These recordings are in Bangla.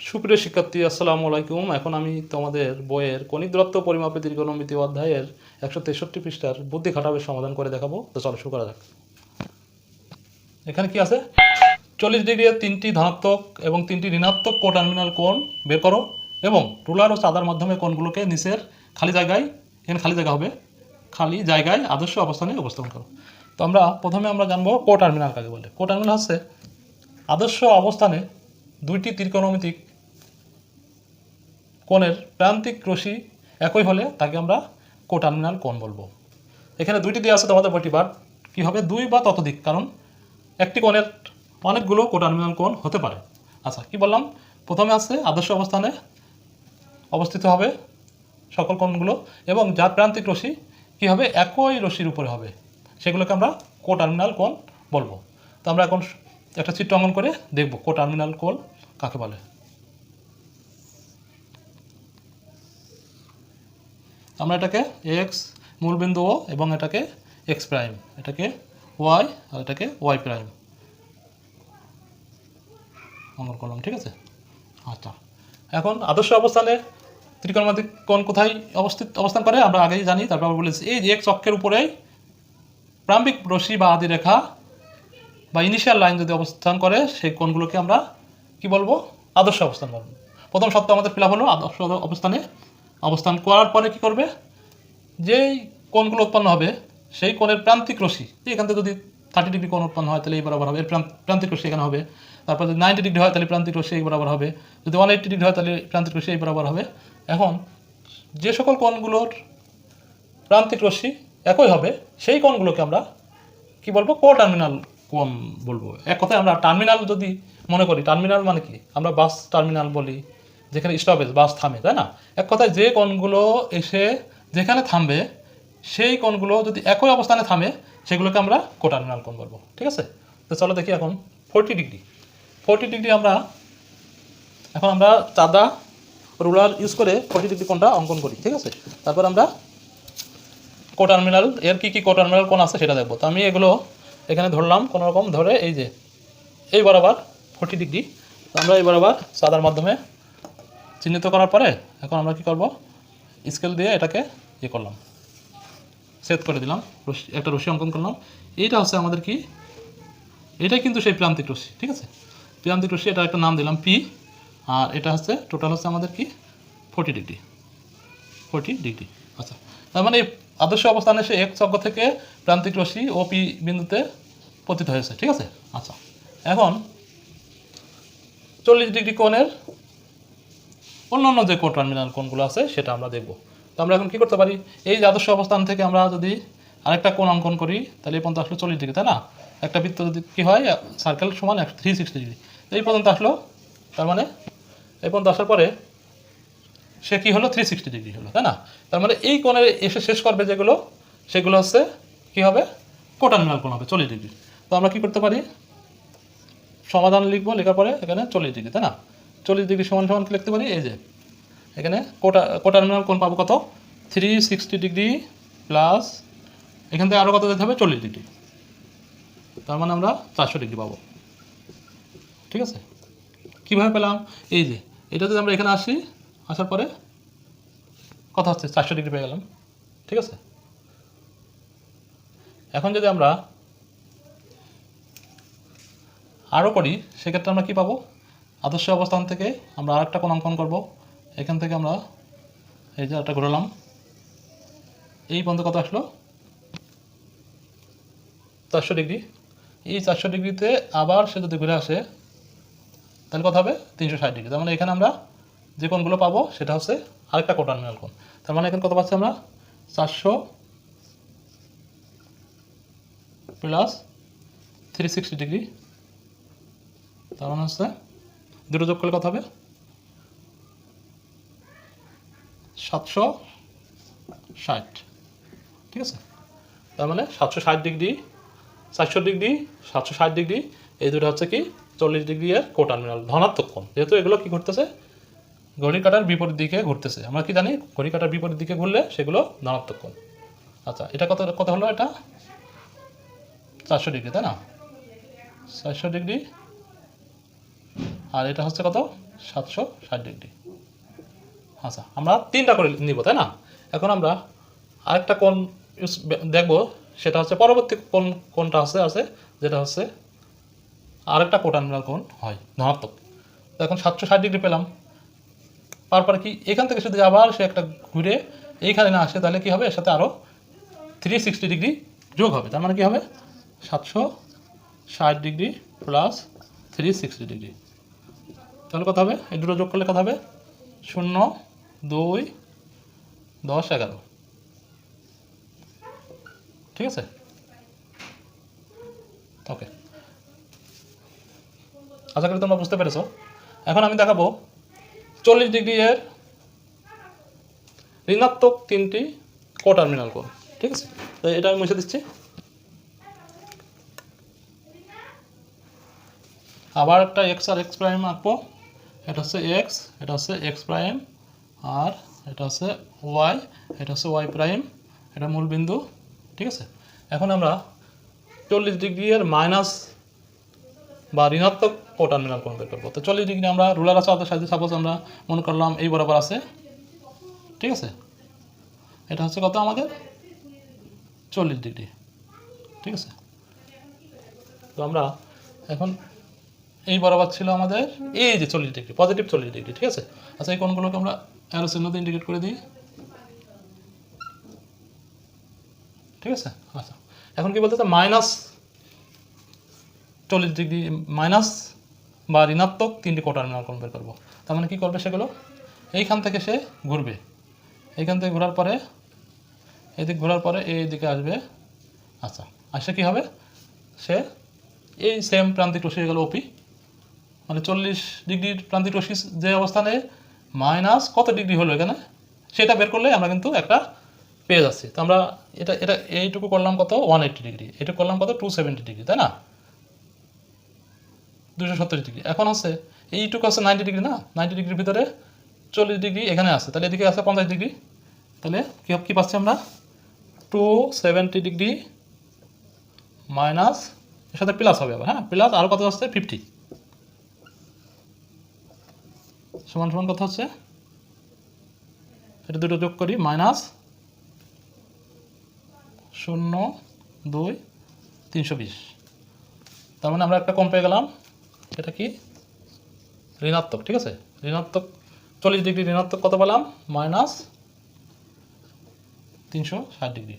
সুপ্রিয় শিক্ষার্থী, আসসালামু আলাইকুম। এখন আমি তোমাদের বইয়ের কণিক দূরত্ব পরিমাপে ত্রিকোণমিতি অধ্যায়ের 163 পৃষ্ঠার বুদ্ধি খাটাবের সমাধান করে দেখাবো। তো চলো শুরু করা যাক। এখানে কি আছে? 40 ডিগ্রি এর 3টি ধনাত্মক এবং 3টি ঋণাত্মক কোটার্মিনাল কোণ বের করো এবং রুলার ও চাঁদার মাধ্যমে কোণগুলোকে নিচের খালি জায়গায়, এখানে খালি জায়গা হবে, খালি জায়গায় আদর্শ অবস্থানে উপস্থাপন করো। তো প্রথমে আমরা জানবো কোটার্মিনাল কাকে বলে। কোটার্মিনাল হচ্ছে আদর্শ অবস্থানে দুইটি ত্রিকোণমিতিক কোণের প্রান্তিক রশ্মি একই হলে তাকে আমরা কোটার্মিনাল কোণ বলবো। এখানে দুইটি দেওয়া আছে তোমাদের বইটি, বাট কী হবে? দুই বা ততোধিক, কারণ একটি কোণের অনেকগুলো কোটার্মিনাল কোণ হতে পারে। আচ্ছা, কি বললাম? প্রথমে আছে আদর্শ অবস্থানে অবস্থিত হবে সকল কোণগুলো এবং যার প্রান্তিক রশ্মি কী হবে? একই রশ্মির উপরে হবে, সেগুলোকে আমরা কোটার্মিনাল কোণ বলবো। তো আমরা এখন একটা চিত্র অঙ্কন করে দেখব কোটার্মিনাল কোণ কাকে বলে। আমরা এটাকে এক্স মূলবিন্দু ও এবং এটাকে এক্স প্রাইম, এটাকে ওয়াই আর এটাকে ওয়াই প্রাইম অঙ্কন করলাম, ঠিক আছে? আচ্ছা, এখন আদর্শ অবস্থানে ত্রিকোণমিতিক কোণ কোথায় অবস্থান করে আমরা আগেই জানি। তারপর আমরা বলেছি এই যে এক্স অক্ষের উপরেই প্রারম্ভিক রশ্মি বা আদি রেখা বা ইনিশিয়াল লাইন যদি অবস্থান করে, সেই কোণগুলোকে আমরা কি বলবো? আদর্শ অবস্থান বলবো। প্রথম শর্ত আমাদের ফিল আপ হলো আদর্শ অবস্থানে অবস্থান করার পরে কি করবে? যেই কোণগুলো উৎপন্ন হবে সেই কোণের প্রান্তিক রশ্মি, এখান থেকে যদি 30 ডিগ্রি কোণ উৎপন্ন হয় তাহলে এই বরাবর হবে, এর প্রান্তিক রশ্মি এখানে হবে। তারপর যদি 90 ডিগ্রি হয় তাহলে প্রান্তিক রশ্মি এই বরাবর হবে, যদি 180 ডিগ্রি হয় তাহলে প্রান্তিক রশ্মি এই বরাবর হবে। এখন যে সকল কোণগুলোর প্রান্তিক রশ্মি একই হবে সেই কোণগুলোকে আমরা কি বলবো? কোটার্মিনাল কোণ বলবো। এক কথায় আমরা টার্মিনাল যদি মনে করি, টার্মিনাল মানে কি? আমরা বাস টার্মিনাল বলি, যেখানে স্টপেজ, বাস থামে, তাই না? এক কথায় যে কোণগুলো এসে যেখানে থামবে সেই কোণগুলো যদি একই অবস্থানে থামে সেগুলোকে আমরা কোটার্মিনাল কোণ বলবো, ঠিক আছে? তো চলো দেখি এখন 40 ডিগ্রি এখন আমরা চাঁদা রুলার ইউজ করে 40 ডিগ্রি কোণটা অঙ্কন করি, ঠিক আছে? তারপর আমরা কোটার্মিনাল এর কী কোটার্মিনাল কোণ আছে সেটা দেখবো। তো আমি এগুলো এখানে ধরলাম, কোনো রকম ধরে এই যে এই বরাবর 40 ডিগ্রি। তো আমরা এই বরাবর চাঁদার মাধ্যমে চিহ্নিত করার পরে এখন আমরা কি করব? স্কেল দিয়ে এটাকে করলাম, সেট করে দিলাম, একটা রশ্মি অঙ্কন করলাম। এইটা হচ্ছে আমাদের কি? এটাই কিন্তু সেই প্রান্তিক রশ্মি, ঠিক আছে? প্রান্তিক রশ্মি, এটা একটা নাম দিলাম পি। আর এটা হচ্ছে টোটাল হচ্ছে আমাদের কি? 40 ডিগ্রি। আচ্ছা, তার মানে আদর্শ অবস্থানে সে এক অক্ষ থেকে প্রান্তিক রশ্মি ও পি বিন্দুতে পতিত হয়েছে, ঠিক আছে? আচ্ছা, এখন 40 ডিগ্রি কোণের অন্যান্য যে কোটার্মিনাল কোণগুলো আছে সেটা আমরা দেখব। তো আমরা এখন কী করতে পারি? এই যে আদর্শ অবস্থান থেকে আমরা যদি আরেকটা কোণ অঙ্কন করি তাহলে এই পর্যন্ত আসলো 40 ডিগ্রি, তাই না? একটা বৃত্ত যদি কী হয়, সার্কেল সমান 360 ডিগ্রি, এই পর্যন্ত আসলো। তার মানে এই পর্যন্ত আসার পরে সে কী হলো? 360 ডিগ্রি হলো, তাই না? তার মানে এই কোণে এসে শেষ করবে যেগুলো, সেগুলো হচ্ছে কী হবে? কোটার্মিনাল কোণ হবে 40 ডিগ্রি। তো আমরা কী করতে পারি? সমাধান লিখবো, লেখার পরে এখানে 40 ডিগ্রি, তাই না? 40 ডিগ্রি সমান কি লিখতে পারি? এই যে এখানে কোটার্মিনাল কোণ পাবো কত? 360 ডিগ্রি প্লাস এখান থেকে আরও কত যেতে হবে? 40 ডিগ্রি। তার মানে আমরা 400 ডিগ্রি পাবো, ঠিক আছে? কীভাবে পেলাম? এই যে এটা যদি আমরা এখানে আসার পরে কত হচ্ছে? 400 ডিগ্রি পেয়ে গেলাম, ঠিক আছে? এখন যদি আমরা আরও করি সেক্ষেত্রে আমরা কী পাবো? আদর্শ অবস্থান থেকে আমরা আরেকটা কোণ অঙ্কন করবো। এখান থেকে আমরা এই যে একটা ঘোরালাম, এই পর্যন্ত কত আসলো? 400 ডিগ্রি। এই 400 ডিগ্রিতে আবার সে যদি ঘুরে আসে তাহলে কত হবে? 360 ডিগ্রি। তার মানে এখানে আমরা যে কোণগুলো পাবো সেটা হচ্ছে আরেকটা কোটার্মিনাল কোণ। তার মানে এখানে কত পাচ্ছি আমরা? 400 প্লাস 360 ডিগ্রি, তার মানে হচ্ছে দুটো যোগ করলে কত হবে? 760, ঠিক আছে? তার মানে 760 ডিগ্রি, 400 ডিগ্রি, 760 ডিগ্রি, এই দুটো হচ্ছে কি? 40 ডিগ্রি এর কোটার্মিনাল ধনাত্মক কোণ। যেহেতু এগুলো কি ঘুরতেছে? ঘড়ির কাঁটার বিপরীত দিকে ঘুরতেছে। আমরা কি জানি? ঘড়ির কাঁটার বিপরীত দিকে ঘুরলে সেগুলো ধনাত্মক কোণ। আচ্ছা, এটা কত হলো? এটা 400 ডিগ্রি, তাই না? 400 ডিগ্রি আর এটা হচ্ছে কত 760 ডিগ্রি। আচ্ছা, আমরা 3টা করে নিব, তাই না? এখন আমরা আরেকটা কোণ দেখব, সেটা হচ্ছে পরবর্তী কোণটা আছে যেটা হচ্ছে আরেকটা কোটার্মিনাল কোণ হয় ধনাত্মক। তো এখন 760 ডিগ্রি পেলাম, তারপরে কি এখান থেকে যদি আবার সে একটা ঘুরে এইখানে না আসে, তাহলে কি হবে, এর সাথে আরও 360 ডিগ্রি যোগ হবে। তার মানে কি হবে 760 ডিগ্রি প্লাস 360 ডিগ্রি। তাহলে কত হবে, এই দুটো যোগ করলে কত হবে 0, 2, 10, 11। ঠিক আছে, ওকে, আশা করি তোমরা বুঝতে পেরেছো। এখন আমি দেখাবো 40 ডিগ্রি এর ঋণাত্মক 3টি কোটার্মিনাল কোণ। ঠিক আছে, তো এটা আমি মুছে দিচ্ছি। আবার একটা এক্স আর এক্স প্রাইম আঁকবো। এটা হচ্ছে এক্স, এটা হচ্ছে এক্স প্রাইম, আর এটা হচ্ছে ওয়াই, এটা হচ্ছে ওয়াই প্রাইম, এটা মূল বিন্দু। ঠিক আছে, এখন আমরা 40 ডিগ্রি এর মাইনাস বা ঋণাত্মক কোটার্মিনাল কোণ বের করবো। তো 40 ডিগ্রি আমরা রুলার আছে আমাদের সাথে, সাপোজ আমরা মনে করলাম এই বরাবর আছে। ঠিক আছে, এটা হচ্ছে কত আমাদের 40 ডিগ্রি। ঠিক আছে, তো আমরা এখন এই বরাবর ছিল আমাদের এই যে 40 ডিগ্রি, পজিটিভ 40 ডিগ্রি। ঠিক আছে, আচ্ছা এই কোণগুলোকে আমরা অ্যারো চিহ্ন দিয়ে ইন্ডিকেট করে দিই। ঠিক আছে, আচ্ছা এখন কি বলতে মাইনাস 40 ডিগ্রি মাইনাস বা ঋণাত্মক 3টি কোটার্মিনাল কোণ বের করবো। তার মানে কী করবে, সেগুলো এইখান থেকে সে ঘুরবে, এইখান থেকে ঘোরার পরে এদিক ঘোরার পরে এই দিকে আসবে। আচ্ছা, আসে কী হবে, সে এই সেম প্রান্তিক রশ্মি হয়ে গেল ওপি, মানে 40 ডিগ্রির প্রান্তিক রশ্মি যে অবস্থানে মাইনাস কত ডিগ্রি হলো এখানে, সেটা বের করলে আমরা কিন্তু একটা পেয়ে যাচ্ছি। তো আমরা এটা এটা এইটুকু করলাম কত 180 ডিগ্রি, এইটুকু করলাম কত 270 ডিগ্রি, তাই না, 270 ডিগ্রি। এখন হচ্ছে এইটুকু আছে 90 ডিগ্রি না, 90 ডিগ্রির ভিতরে 40 ডিগ্রি এখানে আছে, তাহলে এদিকে আছে 50 ডিগ্রি। তাহলে কী পাচ্ছি আমরা 270 ডিগ্রি মাইনাস, এর সাথে প্লাস হবে আবার, হ্যাঁ প্লাস আরও কত হচ্ছে 50 সমান সমান কত হচ্ছে, এটা দুটো যোগ করি, মাইনাস 0, 2, 320। তার মানে আমরা একটা কম পেয়ে গেলাম, এটা কি ঋণাত্মক। ঠিক আছে, ঋণাত্মক 40 ডিগ্রি ঋণাত্মক কত পেলাম, minus 360 degree,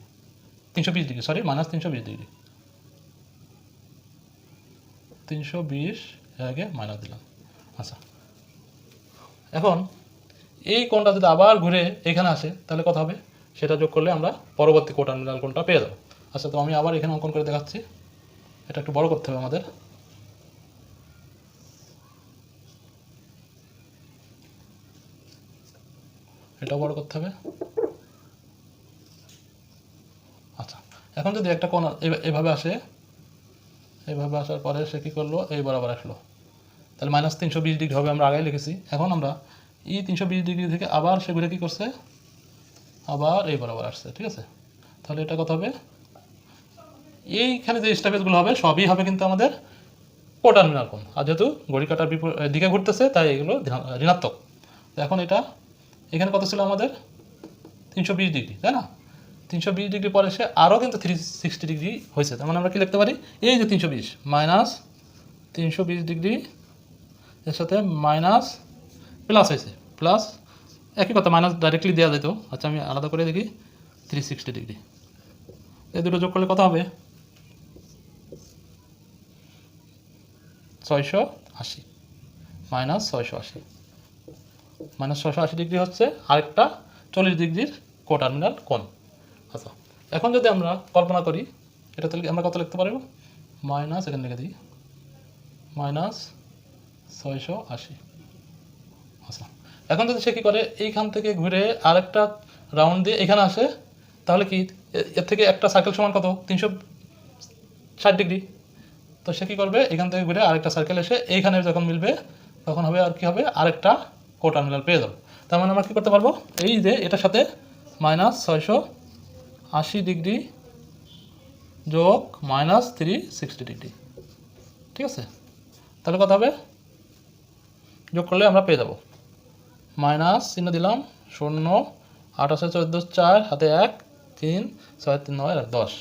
320 degree, sorry minus 320 degree, 320 আগে মাইনাস দিলাম। আচ্ছা, এখন এই কোণটা যদি আবার ঘুরে এখানে আসে, তাহলে কত হবে, সেটা যোগ করলে আমরা পরবর্তী কোটার্মিনাল কোণটা পেয়ে যাবো। আচ্ছা, তো আমি আবার এখানে অঙ্কন করে দেখাচ্ছি, এটা একটু বড় করতে হবে আমাদের। এটাও বড় করতে হবে। আচ্ছা, এখন যদি একটা কোণ এভাবে আসে, এইভাবে আসার পরে সে কী করলো, এই বরাবর আসলো, তাহলে মাইনাস 320 ডিগ্রি হবে, আমরা আগেই লিখেছি। এখন আমরা এই 320 ডিগ্রি থেকে আবার সে ঘুরে কী করছে, আবার এই বরাবর আসছে। ঠিক আছে, তাহলে এটা কত হবে, এইখানে যে স্টপেজগুলো হবে সবই হবে কিন্তু আমাদের কোটার্মিনাল কোণ, আর যেহেতু ঘড়ি কাটার দিকে ঘুরতেছে তাই এগুলো ঋণাত্মক। তো এখন এটা এখানে কত ছিল আমাদের 320 ডিগ্রি, তাই না, 320 ডিগ্রি পরে সে আরও কিন্তু 360 ডিগ্রি হয়েছে। তার মানে আমরা কী লিখতে পারি, এই যে 320 মাইনাস 320 ডিগ্রি এর সাথে মাইনাস প্লাস হয়েছে, প্লাস একই কথা, মাইনাস ডাইরেক্টলি দেওয়া যেত। আচ্ছা, আমি আলাদা করে দেখি 360 ডিগ্রি, এই দুটো যোগ করলে কত হবে 680 মাইনাস 680, মাইনাস 680 ডিগ্রি হচ্ছে আরেকটা 40 ডিগ্রির কোটার্মিনাল কোণ। আচ্ছা, এখন যদি আমরা কল্পনা করি, এটা তাহলে আমরা কত লিখতে পারবো, মাইনাস এখানে লিখে দিই মাইনাস 680। আচ্ছা, এখন যদি সে কী করে, এইখান থেকে ঘুরে আরেকটা রাউন্ড দিয়ে এখানে আসে, তাহলে কি এর থেকে একটা সার্কেল সমান কত 360 ডিগ্রি। তো সে কী করবে, এখান থেকে ঘুরে আরেকটা সার্কেল এসে এইখানে যখন মিলবে তখন হবে আর কি হবে, আরেকটা কোটার্মিনাল পেয়ে যাবো। তার মানে আমরা কী করতে পারবো, এই যে এটার সাথে মাইনাস 680 ডিগ্রি যোগ মাইনাস 360 ডিগ্রি। ঠিক আছে, তাহলে কত হবে যোগ করলে আমরা পেয়ে যাব মাইনাস চিহ্ন দিলাম 0 8 আছে 14 4 হাতে 1 3 6 3 9 10।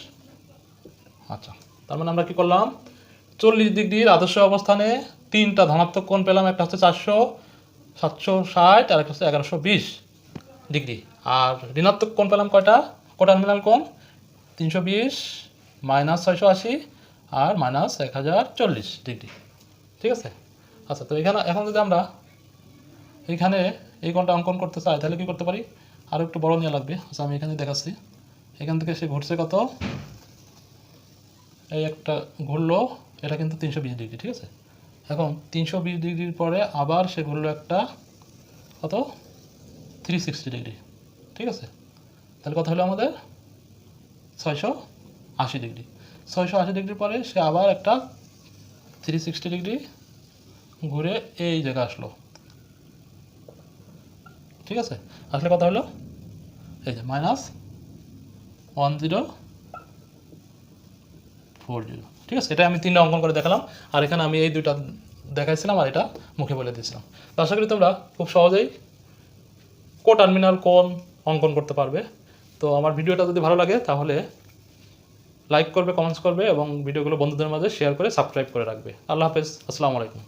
আচ্ছা, তার মানে আমরা কি করলাম 40 ডিগ্রির আদর্শ অবস্থানে তিনটা ধনাত্মক কোণ পেলাম। একটা হচ্ছে 400, 760 আর একটা হচ্ছে 1120 ডিগ্রি। আর ঋণাত্মক কোণ পেলাম কয়টা? কোটার্মিনাল কোণ 320, মাইনাস 680 আর মাইনাস 1040 ডিগ্রি। ঠিক আছে। আচ্ছা, তো এখানে এখন যদি আমরা এইখানে এই কোণটা অঙ্কন করতে চাই তাহলে কী করতে পারি? আরও একটু বড় নেওয়া লাগবে। আচ্ছা, আমি এখানে দেখাচ্ছি। এখান থেকে সে ঘুরছে কত, এই একটা ঘুরলো, এটা কিন্তু 320 ডিগ্রি। ঠিক আছে। এখন 320 ডিগ্রির পরে আবার সে ঘুরলো একটা কত 360 ডিগ্রি। ঠিক আছে। তাহলে কত হলো আমাদের 680 ডিগ্রি। 680 ডিগ্রির পরে সে আবার একটা 360 ডিগ্রি ঘুরে এই জায়গা আসলো। ঠিক আছে। আসলে কত হলো এই যে -1040। ঠিক আছে। এটা আমি 3টা অঙ্কন করে দেখালাম, আর এখানে আমি এই 2টা দেখাইছিলাম আর এটা মুখে বলে দিয়েছিলাম। তো আশা করি তোমরা খুব সহজেই কোটার্মিনাল কোণ অঙ্কন করতে পারবে। তো আমার ভিডিওটা যদি ভালো লাগে তাহলে লাইক করবে, কমেন্টস করবে এবং ভিডিওগুলো বন্ধুদের মাঝে শেয়ার করে সাবস্ক্রাইব করে রাখবে। আল্লাহ হাফেজ, আসসালামু আলাইকুম।